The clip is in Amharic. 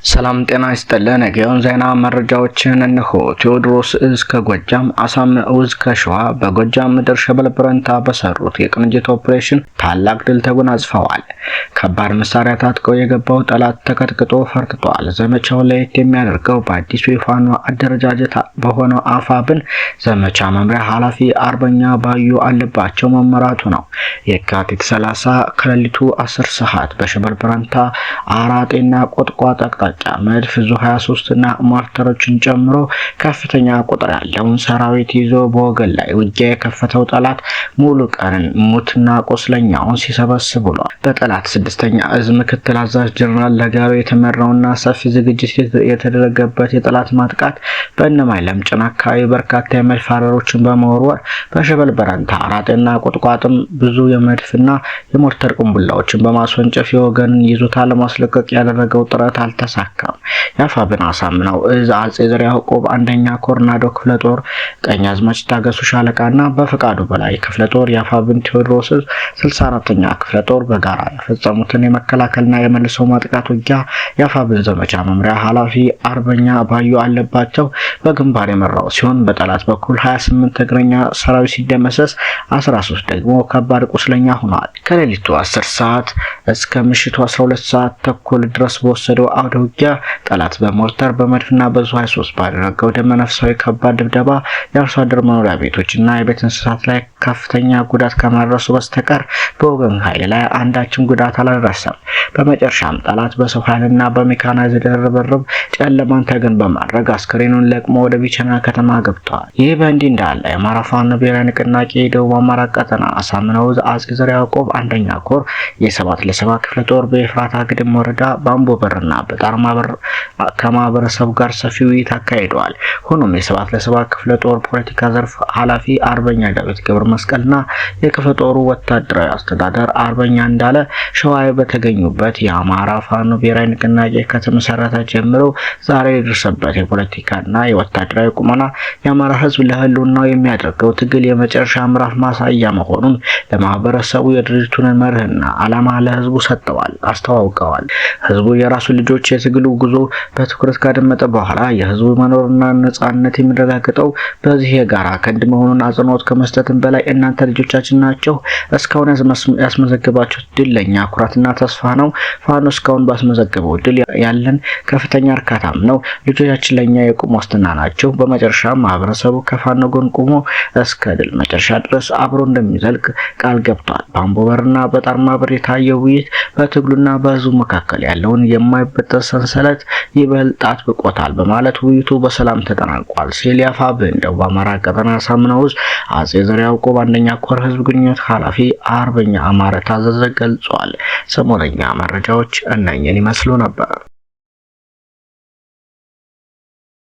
ሰላም ጤና ይስጥልን። የጊዮን ዜና መረጃዎችን እንሆ። ቴዎድሮስ እስከ ጎጃም፣ አሳምነው እስከ ሸዋ በጎጃም ምድር ሸበል በረንታ በሰሩት የቅንጅት ኦፕሬሽን ታላቅ ድል ተጎናጽፈዋል። ከባድ መሳሪያ ታጥቀው የገባው ጠላት ተቀጥቅጦ ፈርጥቷል። ዘመቻው ለየት የሚያደርገው በአዲሱ የፋኖ አደረጃጀት በሆነው አፋብን ዘመቻ መምሪያ ኃላፊ አርበኛ ባዩ አለባቸው መመራቱ ነው። የካቲት 30 ከሌሊቱ 10 ሰዓት በሸበል በረንታ አራጤና ቆጥቋጥ መድፍ ዙ 23 እና ሞርተሮችን ጨምሮ ከፍተኛ ቁጥር ያለውን ሰራዊት ይዞ በወገን ላይ ውጊያ የከፈተው ጠላት ሙሉ ቀንን ሙትና ቆስለኛውን ሲሰበስብ ውሏል። በጠላት 6ኛ እዝ ምክትል አዛዥ ጀነራል ለጋሮ የተመራውና ሰፊ ዝግጅት የተደረገበት የጠላት ማጥቃት በእነማይ ለምጨን አካባቢ በርካታ የመድፍ አረሮችን በመወርወር በሸበል በረንታ አራጤና ቁጥቋጥም ብዙ የመድፍና የሞርተር ቅንቡላዎችን በማስወንጨፍ የወገንን ይዞታ ለማስለቀቅ ያደረገው ጥረት አልተሳካም። የአፋብን አሳምነው እዝ አጼ ዘርዓ ያዕቆብ አንደኛ ኮርናዶ ክፍለ ጦር ቀኛዝማች ታገሱ ሻለቃና በፈቃዱ በላይ ክፍለ ጦር የአፋብን ቴዎድሮስ 64ኛ ክፍለ ጦር በጋራ የፈጸሙትን የመከላከልና የመልሶ ማጥቃት ውጊያ የአፋብን ዘመቻ መምሪያ ኃላፊ አርበኛ ባዩ አለባቸው በግንባር የመራው ሲሆን በጠላት በኩል 28 እግረኛ ሰራዊት ሲደመሰስ 13 ደግሞ ከባድ ቁስለኛ ሆኗል። ከሌሊቱ 10 ሰዓት እስከ ምሽቱ 12 ሰዓት ተኩል ድረስ በወሰደው አውደ ውጊያ ጠላት በሞርተር በመድፍና በዙ 23 ባደረገው ደመነፍሳዊ ከባድ ድብደባ የአርሶ አደር መኖሪያ ቤቶችና የቤት እንስሳት ላይ ከፍተኛ ጉዳት ከማድረሱ በስተቀር በወገን ኃይል ላይ አንዳችም ጉዳት አላደረሰም። በመጨረሻም ጠላት በሰው ኃይልና በሜካናይዝድ ርብርብ ጨለማን ተገን በማድረግ አስከሬኑን ለቅሞ ወደ ቢቸና ከተማ ገብቷል። ይህ በእንዲህ እንዳለ የአማራ ፋኖ ብሔራዊ ንቅናቄ የደቡብ አማራ ቀጠና አሳምነው አጼ ዘርዓ ያዕቆብ አንደኛ ኮር የ7 ለ7 ክፍለ ጦር በኤፍራታ ግድም ወረዳ ባምቦ በርና በጣርማ በር ከማህበረሰቡ ጋር ሰፊ ውይይት አካሂደዋል። ሆኖም የ7 ለ7 ክፍለ ጦር ፖለቲካ ዘርፍ ኃላፊ አርበኛ ዳዊት ገብረ መስቀልና የክፍለ ጦሩ ወታደራዊ አስተዳደር አርበኛ እንዳለ ሸዋይ በተገኙበት የአማራ ፋኖ ብሔራዊ ንቅናቄ ከተመሰረተ ጀምሮ ዛሬ የደረሰበት የፖለቲካና የወታደራዊ ቁመና የአማራ ሕዝብ ለህልውናው የሚያደርገው ትግል የመጨረሻ ምዕራፍ ማሳያ መሆኑን ለማህበረሰቡ የድርጅቱን መርህና ዓላማ ለህዝቡ ሰጥተዋል፣ አስተዋውቀዋል። ህዝቡ የራሱ ልጆች የትግሉ ጉዞ በትኩረት ካደመጠ በኋላ የህዝቡ መኖርና ነጻነት የሚረጋገጠው በዚህ የጋራ ክንድ መሆኑን አጽንኦት ከመስጠትም በላይ እናንተ ልጆቻችን ናቸው። እስካሁን ያስመዘገባችሁት ድል ለኛ ኩራትና ተስፋ ነው። ፋኖ እስካሁን ባስመዘገበው ድል ያለን ከፍተኛ እርካታም ነው። ልጆቻችን ለኛ የቁም ዋስትና ናቸው። በመጨረሻ ማህበረሰቡ ከፋኖ ጎን ቆሞ እስከ ድል መጨረሻ ድረስ አብሮ እንደሚዘልቅ ቃል ገብቷል። በአምቦ በርና በጣርማ በር የታየው ውይይት በትግሉና በህዝቡ መካከል ያለውን የማይበጠስ ሰንሰለት ይበልጥ አጥብቆታል በማለት ውይይቱ በሰላም ተጠናቋል ሲል የአፋብን ደቡብ አማራ ቀጠና አሳምነው አጼ ዘርዓ ያዕቆብ አንደኛ ኮር ህዝብ ግንኙነት ኃላፊ አርበኛ አማረ ታዘዘ ገልጿል። ሰሞነኛ መረጃዎች እነኝን ይመስሉ ነበር።